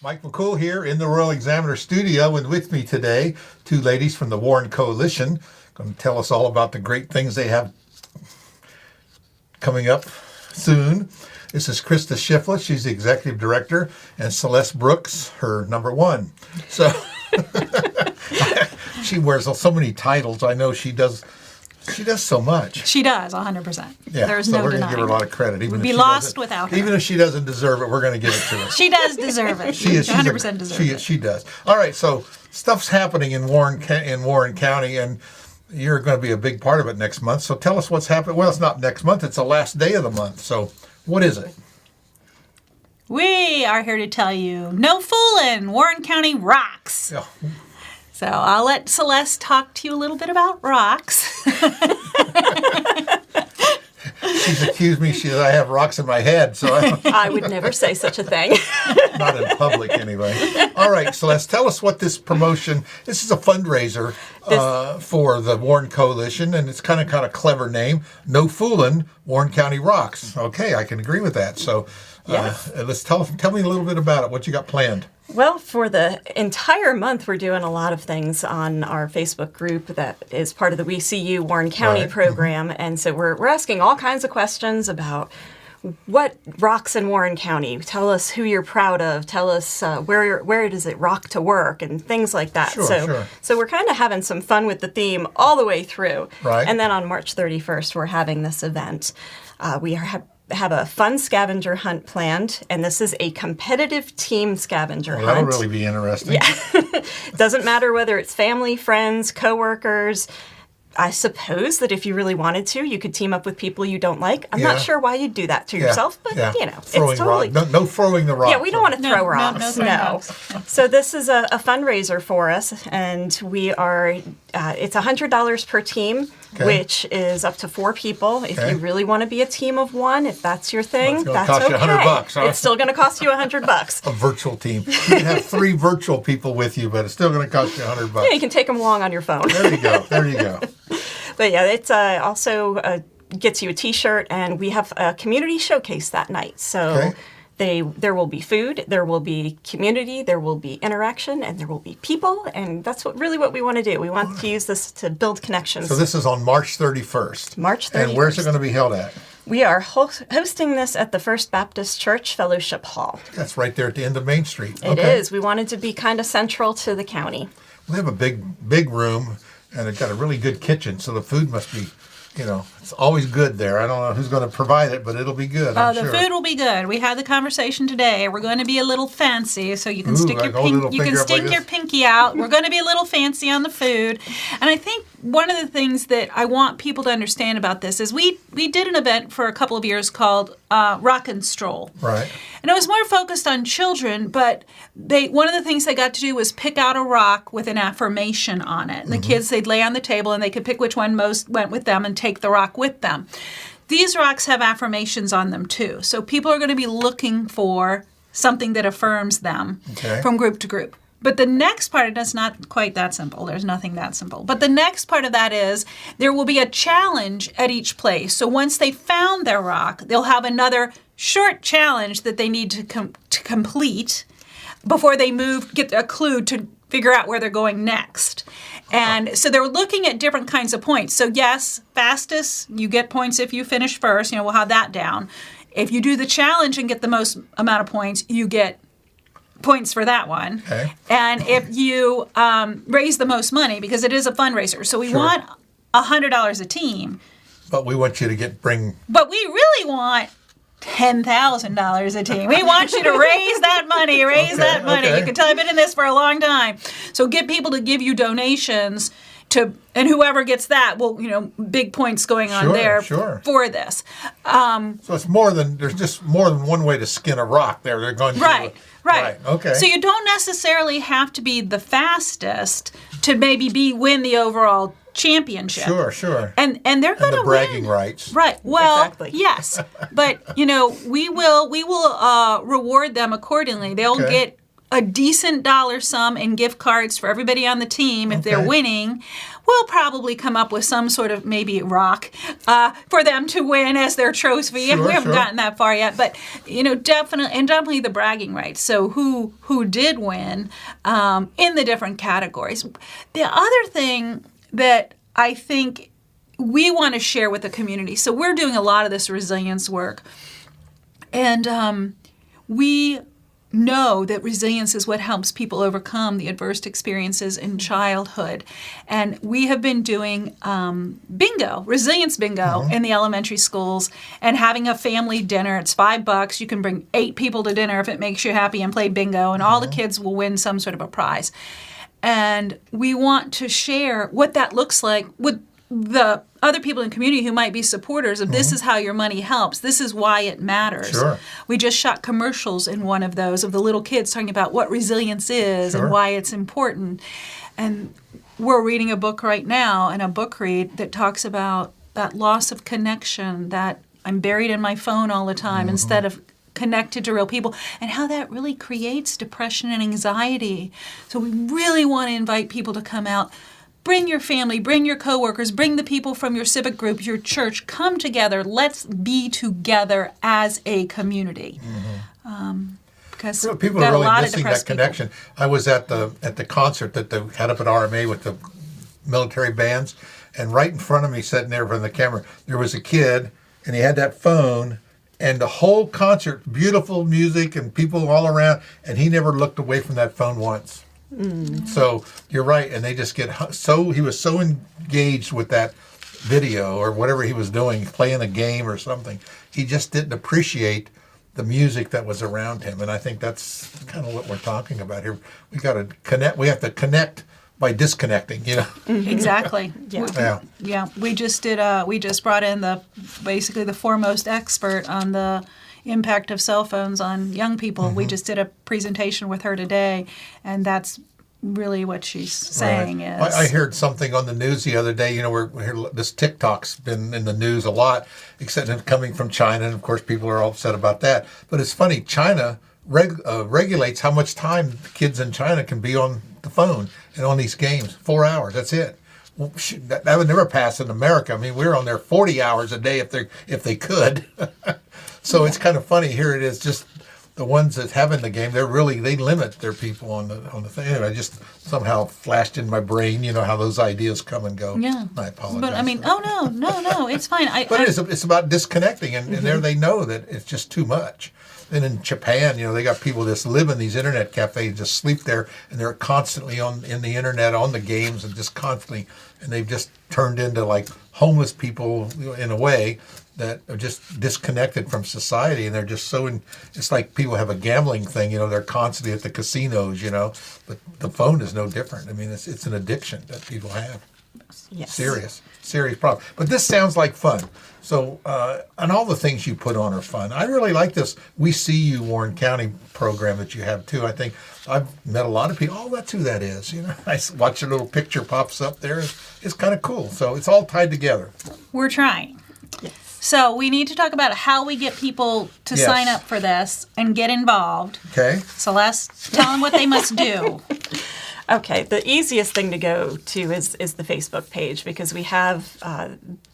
Mike McCool here in the Royal Examiner studio, and with me today, two ladies from the Warren Coalition, going to tell us all about the great things they have coming up soon. This is Christa Shifflett, she's the executive director, and Celeste Brooks, her number one. So she wears so many titles. I know she does so much. She does, 100%. Yeah, There's so no we're going to denying give her a lot of credit. We'd be lost without her. Even if she doesn't deserve it, we're going to give it to her. She does deserve it. She 100% deserves it. She does. All right, so stuff's happening in Warren County, and you're going to be a big part of it next month. So tell us what's happening. Well, it's not next month. It's the last day of the month. So what is it? We are here to tell you, no fooling, Warren County rocks. Oh. So I'll let Celeste talk to you a little bit about rocks. She's accused me that I have rocks in my head, so I would never say such a thing. Not in public anyway. All right, Celeste, tell us what this promotion, this is a fundraiser for the Warren Coalition, and it's kind of clever name, No Foolin' Warren County Rocks. Okay, I can agree with that. So let's tell me a little bit about it, what you got planned. Well, for the entire month, we're doing a lot of things on our Facebook group that is part of the We See You Warren County program. And so we're asking all kinds of questions about what rocks in Warren County. Tell us who you're proud of. Tell us where does it rock to work and things like that. Sure. So we're kind of having some fun with the theme all the way through. Right. And then on March 31st, we're having this event. We have a fun scavenger hunt planned, and this is a competitive team scavenger hunt. That'll really be interesting. Yeah. Doesn't matter whether it's family, friends, coworkers. I suppose that if you really wanted to, you could team up with people you don't like. I'm not sure why you'd do that to yourself, but throwing it's totally... No throwing the rocks. Yeah, we don't want to throw rocks. No throwing rocks. So this is a fundraiser for us, and we are, it's $100 per team, which is up to 4 people. If you really want to be a team of one, if that's your thing, that's okay. It's going to cost you $100, huh? It's still going to cost you $100. A virtual team. You can have 3 virtual people with you, but it's still going to cost you $100. Yeah, you can take them along on your phone. There you go. But yeah, it's also gets you a T-shirt, and we have a community showcase that night. So there will be food, there will be community, there will be interaction, and there will be people, and that's what we want to do. We want to use this to build connections. So this is on March 31st. March 31st. And where's it going to be held at? We are hosting this at the First Baptist Church Fellowship Hall. That's right there at the end of Main Street. It is. We wanted to be kind of central to the county. We have a big room, and it's got a really good kitchen, so the food must be, it's always good there. I don't know who's going to provide it, but it'll be good, I'm sure. The food will be good. We had the conversation today. We're going to be a little fancy, so you can stick your pinky out. We're going to be a little fancy on the food. And I think one of the things that I want people to understand about this is we did an event for a couple of years called Rock and Stroll. Right. And it was more focused on children, but one of the things they got to do was pick out a rock with an affirmation on it. And the kids, they'd lay on the table and they could pick which one most went with them and take the rock with them. These rocks have affirmations on them too. So people are going to be looking for something that affirms them from group to group. But the next part, it's not quite that simple. There's nothing that simple. But the next part of that is there will be a challenge at each place. So once they found their rock, they'll have another short challenge that they need to complete before they get a clue to figure out where they're going next. And so they're looking at different kinds of points. So yes, fastest, you get points if you finish first. We'll have that down. If you do the challenge and get the most amount of points, you get points for that one. Okay. And if you raise the most money, because it is a fundraiser, so we want $100 a team. But we want you to But we really want $10,000 a team. We want you to raise that money, that money. You can tell I've been in this for a long time. So get people to give you donations and whoever gets that, big points going on for this. So it's there's just more than one way to skin a rock there. They're going to Right. Okay. So you don't necessarily have to be the fastest to maybe win the overall championship. Sure. And they're going to win. Bragging rights. Right. Well, exactly. Yes. But, we will reward them accordingly. They'll get a decent dollar sum in gift cards for everybody on the team if they're winning. we'll probably come up with some sort of maybe rock for them to win as their trophy. Sure, We haven't sure. gotten that far yet, but definitely the bragging rights. So who did win in the different categories. The other thing that I think we want to share with the community. So we're doing a lot of this resilience work, and we know that resilience is what helps people overcome the adverse experiences in childhood. And we have been doing resilience bingo in the elementary schools and having a family dinner. It's $5. You can bring 8 people to dinner if it makes you happy and play bingo, and all the kids will win some sort of a prize. And we want to share what that looks like with the other people in the community who might be supporters of this is how your money helps. This is why it matters. Sure. We just shot commercials in one of those of the little kids talking about what resilience is Sure. and why it's important. And we're reading a book right now, and a book read that talks about that loss of connection, that I'm buried in my phone all the time instead of connected to real people, and how that really creates depression and anxiety. So we really want to invite people to come out. Bring your family, bring your coworkers, bring the people from your civic group, your church. Come together. Let's be together as a community. Because You know, people we've got are really a lot of missing that depressed people. connection. I was at the concert that they had up at RMA with the military bands, and right in front of me, sitting there from the camera, there was a kid, and he had that phone, and the whole concert, beautiful music and people all around, and he never looked away from that phone once. So you're right, and they just get he was so engaged with that video or whatever he was doing, playing a game or something, he just didn't appreciate the music that was around him. And I think that's kind of what we're talking about here. We got to connect. We have to connect by disconnecting. Exactly. Yeah. We just brought in basically the foremost expert on the impact of cell phones on young people. We just did a presentation with her today, and that's really what she's saying Right. is. I heard something on the news the other day. This TikTok's been in the news a lot, except it coming from China, and of course people are all upset about that. But it's funny, China regulates how much time kids in China can be on the phone and on these games. 4 hours, that's it. Well, that would never pass in America. I mean, we're on there 40 hours a day if they could. So it's kind of funny. Here it is, just the ones that have in the game. They limit their people on the thing. Anyway, I just somehow flashed in my brain. You know how those ideas come and go. Yeah. I apologize. But I mean, no, it's fine. But it's about disconnecting, and there they know that it's just too much. And in Japan, they got people that just live in these internet cafes, just sleep there, and they're constantly in the internet, on the games, and just constantly, and they've just turned into like homeless people in a way that are just disconnected from society, and they're just it's like people have a gambling thing, they're constantly at the casinos, but the phone is no different. I mean, it's an addiction that people have. Yes. Serious problem. But this sounds like fun. So, and all the things you put on are fun. I really like this We See You Warren County program that you have too. I think I've met a lot of people. Oh, that's who that is. I watch a little picture pops up there. It's kind of cool. So it's all tied together. We're trying. Yes. So we need to talk about how we get people to Yes. sign up for this and get involved. Okay. Celeste, tell them what they must do. Okay, the easiest thing to go to is the Facebook page, because we have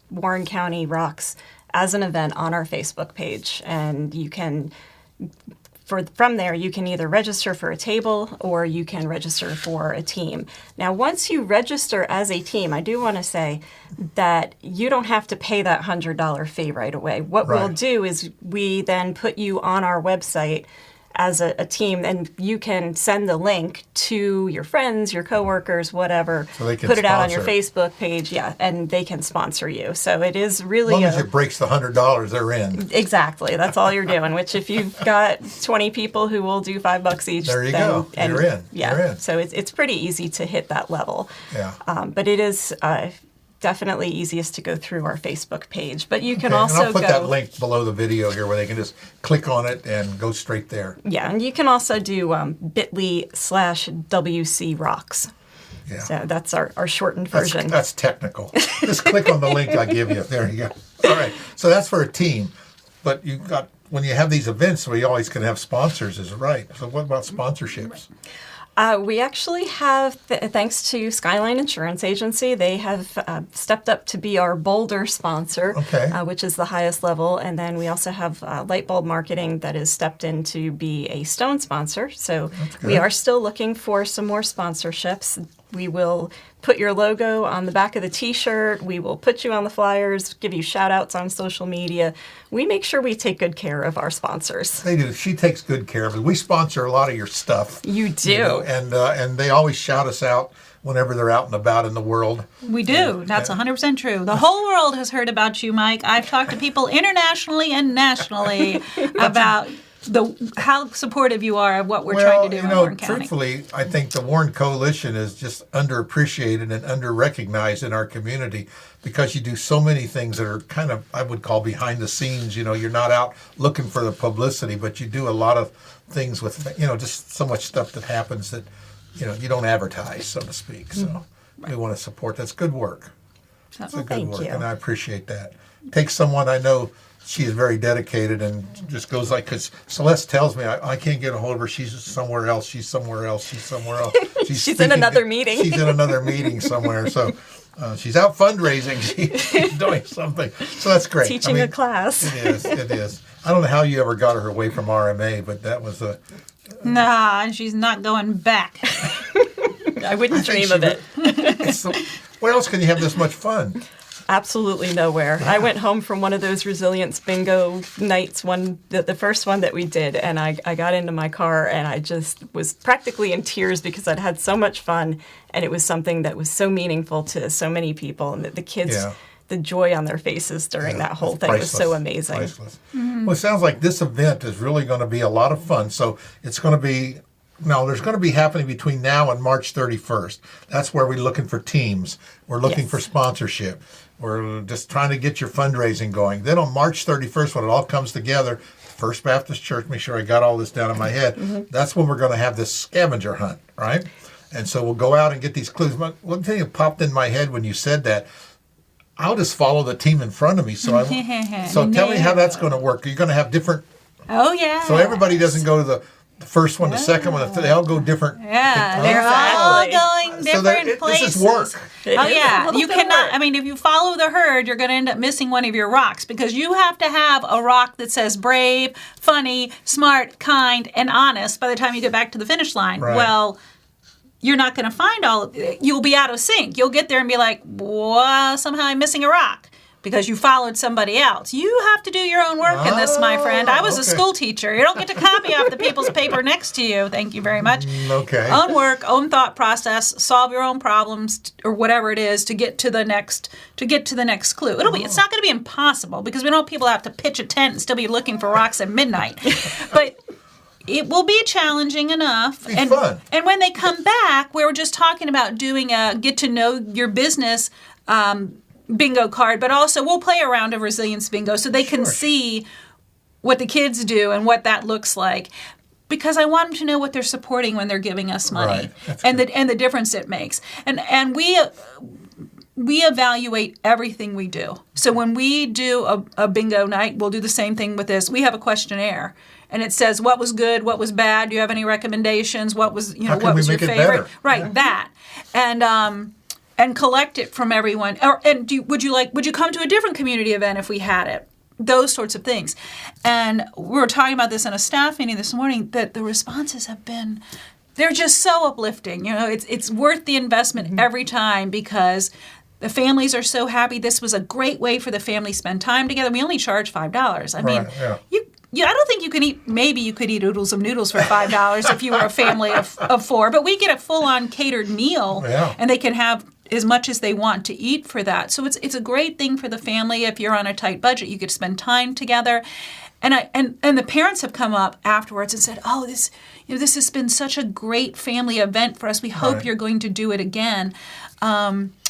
Warren County Rocks as an event on our Facebook page, and you can, from there, you can either register for a table or you can register for a team. Now, once you register as a team, I do want to say that you don't have to pay that $100 fee right away. What we'll Right. do is we then put you on our website as a team, and you can send the link to your friends, your coworkers, whatever. So they can put it out on your sponsor. Facebook page, and they can sponsor you. So it is As really long as it breaks the $100, they're in. exactly, that's all you're doing. Which, if you've got 20 people who will do $5 each, There you then, go. and You're in. Yeah, You're in. so it's pretty easy to hit that level. Yeah. But it is definitely easiest to go through our Facebook page. But you can Okay, also and I'll put go. that link below the video here where they can just click on it and go straight there. Yeah, and you can also do bit.ly/WC Rocks. Yeah. So that's our shortened That's, version. that's technical. Just click on the link I give you. There you go. All right. So that's for a team. But when you have these events, we always can have sponsors, is right. So what about sponsorships? We actually have, thanks to Skyline Insurance Agency, they have stepped up to be our Boulder sponsor, which is the highest level. And then we also have Light Bulb Marketing that has stepped in to be a Stone sponsor. So we are still looking for some more sponsorships. We will put your logo on the back of the T-shirt. We will put you on the flyers, give you shout-outs on social media. We make sure we take good care of our sponsors. They do. She takes good care of it. We sponsor a lot of your stuff. You do. You know, and they always shout us out whenever they're out and about in the world. We do. That's 100% true. The whole world has heard about you, Mike. I've talked to people internationally and nationally about how supportive you are of what we're trying to do in Warren County. Truthfully, I think the Warren Coalition is just underappreciated and under-recognized in our community because you do so many things that are kind of, I would call, behind the scenes. You know, you're not out looking for the publicity, but you do a lot of things with, just so much stuff that happens that, you don't advertise, so to speak. So we want to support. That's good work. That's a good work, and I appreciate that. Take someone I know. She is very dedicated and just goes because Celeste tells me I can't get a hold of her. She's somewhere else. She's somewhere else. She's somewhere else. She's in another meeting. She's in another meeting somewhere. So she's out fundraising. She's doing something. So that's great. Teaching a class. It is. I don't know how you ever got her away from RMA, but that was a... Nah, she's not going back. I wouldn't dream of it. Where else can you have this much fun? Absolutely nowhere. Yeah. I went home from one of those resilience bingo nights, the first one that we did, and I got into my car and I just was practically in tears because I'd had so much fun and it was something that was so meaningful to so many people, and the kids, the joy on their faces during that whole thing was so amazing. Priceless. Mm-hmm. Well, it sounds like this event is really going to be a lot of fun. So it's going to be... No, there's going to be happening between now and March 31st. That's where we're looking for teams. We're looking for sponsorship. We're just trying to get your fundraising going. Then on March 31st, when it all comes together, First Baptist Church, make sure I got all this down in my head, that's when we're going to have this scavenger hunt, right? And so we'll go out and get these clues. One thing that popped in my head when you said that, I'll just follow the team in front of me. So tell me how that's going to work. Are you going to have different... Oh, yeah. So everybody doesn't go to the first one, the second one, they all go different. Yeah, they're all going different places. This is work. You cannot, if you follow the herd, you're going to end up missing one of your rocks because you have to have a rock that says brave, funny, smart, kind, and honest by the time you get back to the finish line. Right. Well, you're not going to find you'll be out of sync. You'll get there and be like, well, somehow I'm missing a rock. Because you followed somebody else. You have to do your own work in this, my friend. I was a school teacher. You don't get to copy off the people's paper next to you. Thank you very much. Okay. Own work, own thought process, solve your own problems or whatever it is to get to the next clue. It's not going to be impossible because we know people have to pitch a tent and still be looking for rocks at midnight. But it will be challenging enough. It's fun. And when they come back, we were just talking about doing a get to know your business bingo card, but also we'll play a round of resilience bingo so they can see what the kids do and what that looks like. Because I want them to know what they're supporting when they're giving us money and the difference it makes. And we evaluate everything we do. So when we do a bingo night, we'll do the same thing with this. We have a questionnaire. And it says what was good, what was bad. Do you have any recommendations? What was what was your favorite? Right, that. And collect it from everyone. Would you come to a different community event if we had it? Those sorts of things. And we were talking about this in a staff meeting this morning that the responses they're just so uplifting. It's worth the investment every time because the families are so happy. This was a great way for the family to spend time together. We only charge $5. I don't think you can eat, maybe you could eat oodles of noodles for $5 if you were a family of four, but we get a full-on catered meal and they can have as much as they want to eat for that. So it's a great thing for the family. If you're on a tight budget, you could spend time together. And the parents have come up afterwards and said, "Oh, this has been such a great family event for us. We hope you're going to do it again."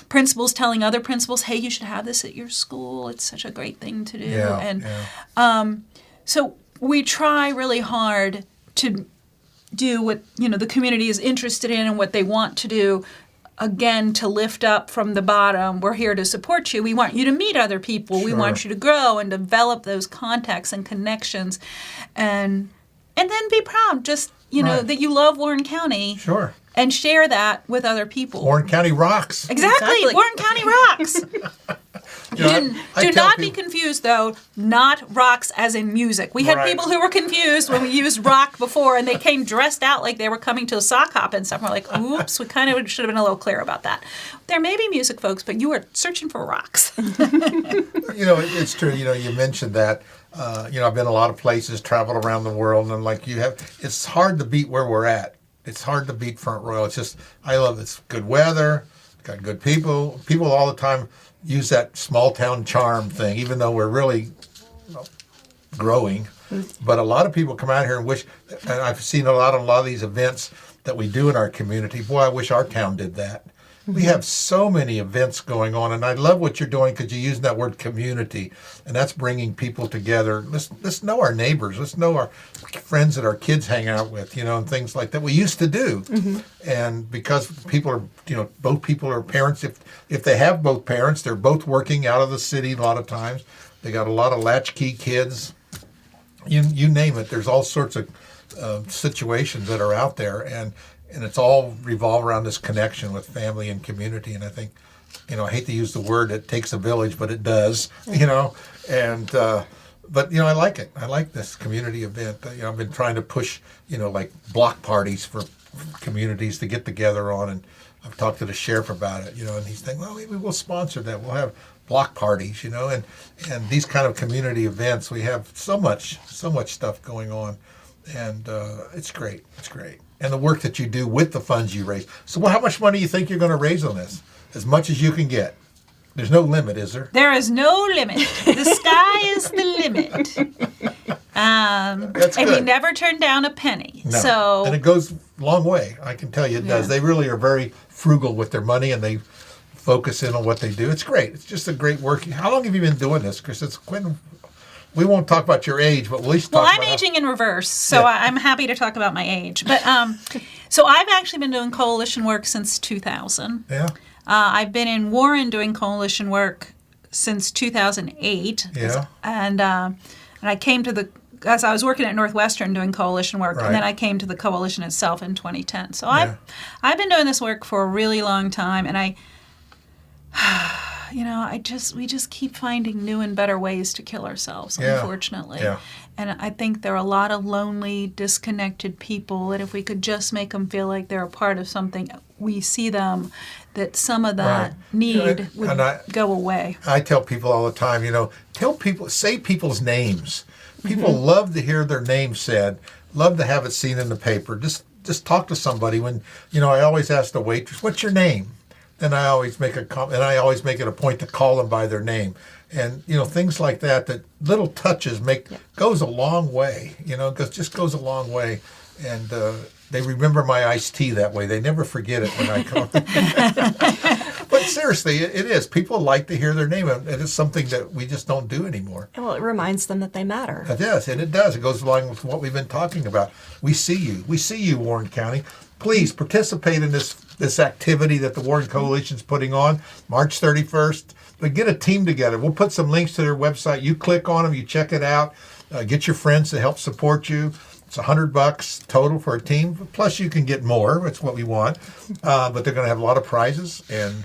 Principals telling other principals, "Hey, you should have this at your school. It's such a great thing to do." So we try really hard to do what the community is interested in and what they want to do. Again, to lift up from the bottom. We're here to support you. We want you to meet other people. We want you to grow and develop those contacts and connections. And And then be proud, just, Right. that you love Warren County. Sure. And share that with other people. Warren County rocks. Exactly. Warren County rocks. I Do tell not be people- confused, though. Not rocks as in music. We had Right. people who were confused when we used rock before, and they came dressed out like they were coming to a sock hop and stuff. We're like, oops, we kind of should have been a little clear about that. There may be music, folks, but you are searching for rocks. It's true. You mentioned that. I've been a lot of places, traveled around the world, and like it's hard to beat where we're at. It's hard to beat Front Royal. It's just, I love it. It's good weather, got good people. People all the time use that small town charm thing, even though we're really growing. But a lot of people come out here and wish, and I've seen a lot of these events that we do in our community. Boy, I wish our town did that. We have so many events going on, and I love what you're doing because you're using that word community, and that's bringing people together. Let's know our neighbors. Let's know our friends that our kids hang out with, and things like that we used to do. And because people are, both people are parents. If they have both parents, they're both working out of the city a lot of times. They got a lot of latchkey kids. You name it. There's all sorts of situations that are out there, and it's all revolve around this connection with family and community. And I think, I hate to use the word "it takes a village," but it does. But I like it. I like this community event. I've been trying to push, like block parties for communities to get together on, and I've talked to the sheriff about it. And he's thinking, well, maybe we'll sponsor that. We'll have block parties, and these kind of community events. We have so much stuff going on, and it's great. It's great. And the work that you do with the funds you raise. So how much money do you think you're going to raise on this? As much as you can get. There's no limit, is there? There is no limit. The sky is the limit. That's and good. we never turn down a penny. No. So And it goes a long way. I can tell you it does. They really are very frugal with their money, and they focus in on what they do. It's great. It's just a great work. How long have you been doing this, Chris? We won't talk about your age, but at least talk I'm about aging in reverse, so Yeah. I'm happy to talk about my age. But so I've actually been doing coalition work since 2000. Yeah. I've been in Warren doing coalition work since 2008. Yeah. And I came to as I was working at Northwestern doing coalition work, Right. and then I came to the coalition itself in 2010. So Yeah. I've been doing this work for a really long time, and we just keep finding new and better ways to kill ourselves, Yeah. unfortunately. Yeah. And I think there are a lot of lonely, disconnected people, and if we could just make them feel like they're a part of something, we see them, that some of that Right. need would And go away. I tell people all the time, say people's names. People love to hear their name said, love to have it seen in the paper. Just talk to somebody. When, I always ask the waitress, what's your name? And I always make it a point to call them by their name. And, things like that little touches goes a long way, just goes a long way. And they remember my iced tea that way. They never forget it when I come. But seriously, it is. People like to hear their name, and it's something that we just don't do anymore. Well, it reminds them that they matter. It does, and it does. It goes along with what we've been talking about. We see you. We see you, Warren County. Please participate in this activity that the Warren Coalition's putting on March 31st. But get a team together. We'll put some links to their website. You click on them. You check it out. Get your friends to help support you. It's $100 total for a team. Plus, you can get more. That's what we want. But they're going to have a lot of prizes, and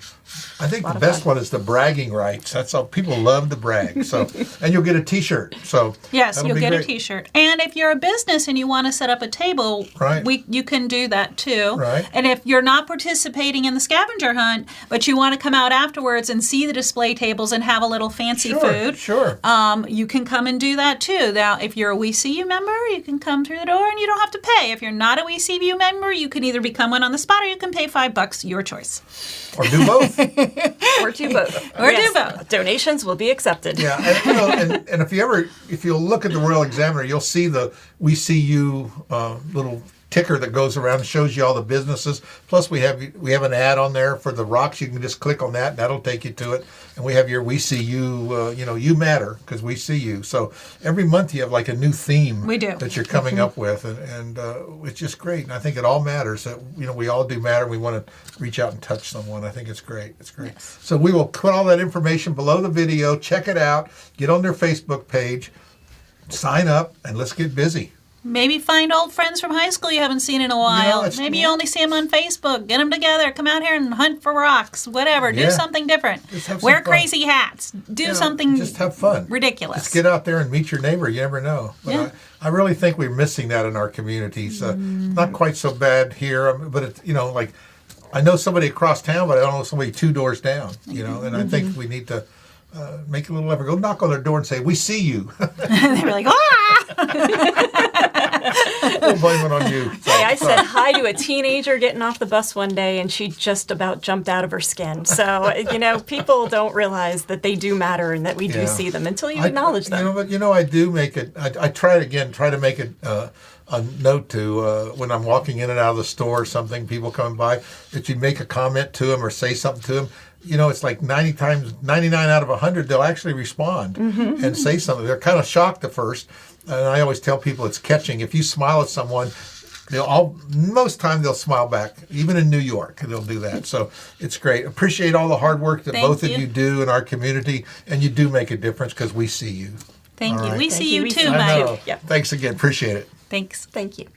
I think the best one is the bragging rights. That's all. People love to brag. So, and you'll get a T-shirt. So Yes, that'll you'll be get great. a T-shirt. And if you're a business and you want to set up a table, Right. you can do that too. Right. And if you're not participating in the scavenger hunt, but you want to come out afterwards and see the display tables and have a little fancy food, Sure. you can come and do that too. Now, if you're a WeCU member, you can come through the door and you don't have to pay. If you're not a WeCU member, you can either become one on the spot or you can pay $5, your choice. Or do both. Or do both. Or do both. Donations will be accepted. Yeah, and if you look at the Royal Examiner, you'll see the We See You little ticker that goes around and shows you all the businesses. Plus, we have an ad on there for the rocks. You can just click on that, and that'll take you to it. And we have your We See You. You matter because we see you. So every month you have like a new theme. We do. That you're coming up with, and it's just great. And I think it all matters. That we all do matter. We want to reach out and touch someone. I think it's great. It's great. Yes. So we will put all that information below the video. Check it out. Get on their Facebook page. Sign up and let's get busy. Maybe find old friends from high school you haven't seen in a while. Maybe you only see them on Facebook. Get them together. Come out here and hunt for rocks. Whatever. Do something different. Just have some Wear fun. crazy hats. Do something Just have fun. ridiculous. Just get out there and meet your neighbor. You never know. But Yeah. I really think we're missing that in our communities. Not quite so bad here, but it's, like I know somebody across town, but I don't know somebody 2 doors down. And I think we need to make a little effort. Go knock on their door and say, "We see you." They were like, ah! We'll blame it on you. Hey, I said hi to a teenager getting off the bus one day, and she just about jumped out of her skin. So, people don't realize that they do matter and that we do see them until you acknowledge them. But I do make it. I try to make it a note to when I'm walking in and out of the store or something, people coming by, that you make a comment to them or say something to them. It's like 99 out of 100, they'll actually respond and say something. They're kind of shocked at first. And I always tell people it's catching. If you smile at someone, most time they'll smile back. Even in New York, they'll do that. So it's great. Appreciate all the hard work that both of you do in our community, and you do make a difference because we see you. Thank you. right. We Thank see you. you We too, see you I Mike. know. Yep. Thanks again. Appreciate it. Thanks. Thank you.